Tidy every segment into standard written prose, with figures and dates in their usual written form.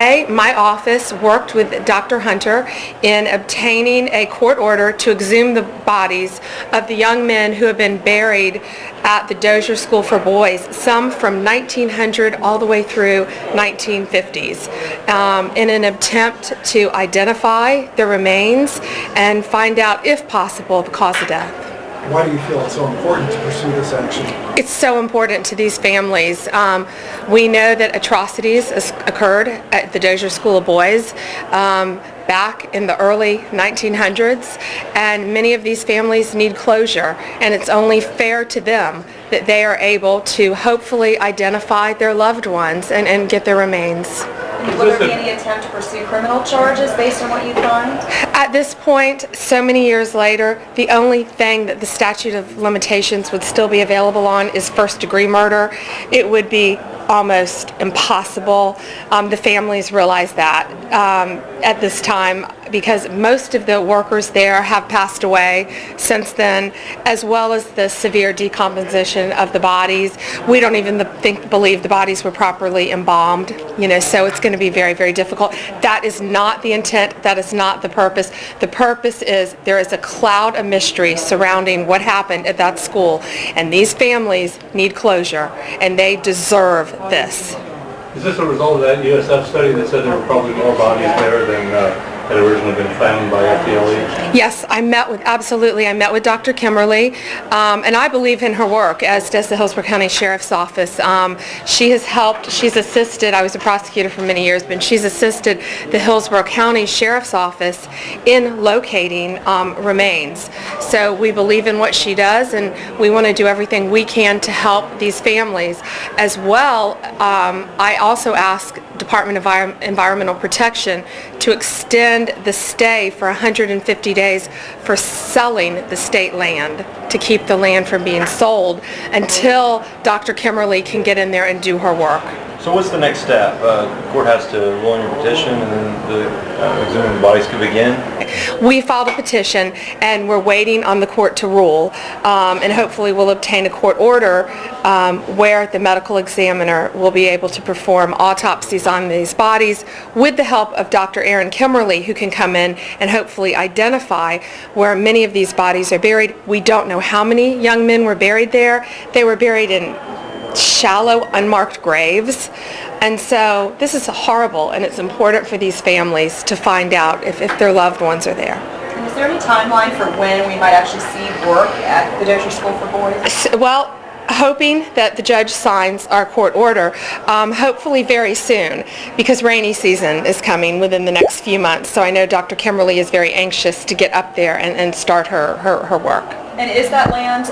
My office worked with Dr. Hunter in obtaining a court order to exhume the bodies of the young men who have been buried at the Dozier School for Boys, some from 1900 all the way through 1950s, in an attempt to identify the remains and find out, if possible, the cause of death. Why do you feel it's so important to pursue this action? It's so important to these families. We know that atrocities occurred at the Dozier School of Boys back in the early 1900s, and many of these families need closure, and it's only fair to them that they are able to hopefully identify their loved ones and get their remains. Will there be any attempt to pursue criminal charges based on what you find? At this point, so many years later, the only thing that the statute of limitations would still be available on is first-degree murder. It would be almost impossible. The families realize that at this time, because most of the workers there have passed away since then, as well as the severe decomposition of the bodies. We don't even believe the bodies were properly embalmed, so it's going to be very, very difficult. That is not the intent. That is not the purpose. The purpose is there is a cloud of mystery surrounding what happened at that school, and these families need closure, and they deserve this. Is this a result of that USF study that said there were probably more bodies there than had originally been found by FDLE? Yes, I met with Dr. Kimberly, and I believe in her work, as does the Hillsborough County Sheriff's Office. She has helped, she's assisted, I was a prosecutor for many years, but she's assisted the Hillsborough County Sheriff's Office in locating remains. So we believe in what she does, and we want to do everything we can to help these families. As well, I also ask Department of Environmental Protection to extend the stay for 150 days for selling the state land, to keep the land from being sold until Dr. Kimberly can get in there and do her work. So what's the next step? The court has to rule on your petition, and then the exhuming bodies can begin? We filed a petition, and we're waiting on the court to rule, and hopefully we'll obtain a court order where the medical examiner will be able to perform autopsies on these bodies with the help of Dr. Aaron Kimberly, who can come in and hopefully identify where many of these bodies are buried. We don't know how many young men were buried there. They were buried in shallow, unmarked graves. And so this is horrible, and it's important for these families to find out if their loved ones are there. And is there any timeline for when we might actually see work at the Dozier School for Boys? Well, hoping that the judge signs our court order, hopefully very soon, because rainy season is coming within the next few months. So I know Dr. Kimberly is very anxious to get up there and start her work. And is that land,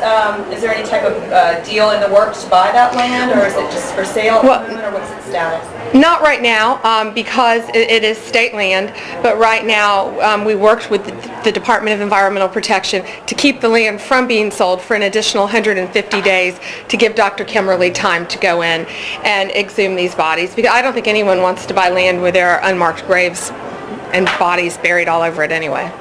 is there any type of deal in the works to buy that land, or is it just for sale at the moment, or what's its status? Not right now, because it is state land, but right now we worked with the Department of Environmental Protection to keep the land from being sold for an additional 150 days to give Dr. Kimberly time to go in and exhume these bodies, because I don't think anyone wants to buy land where there are unmarked graves and bodies buried all over it anyway.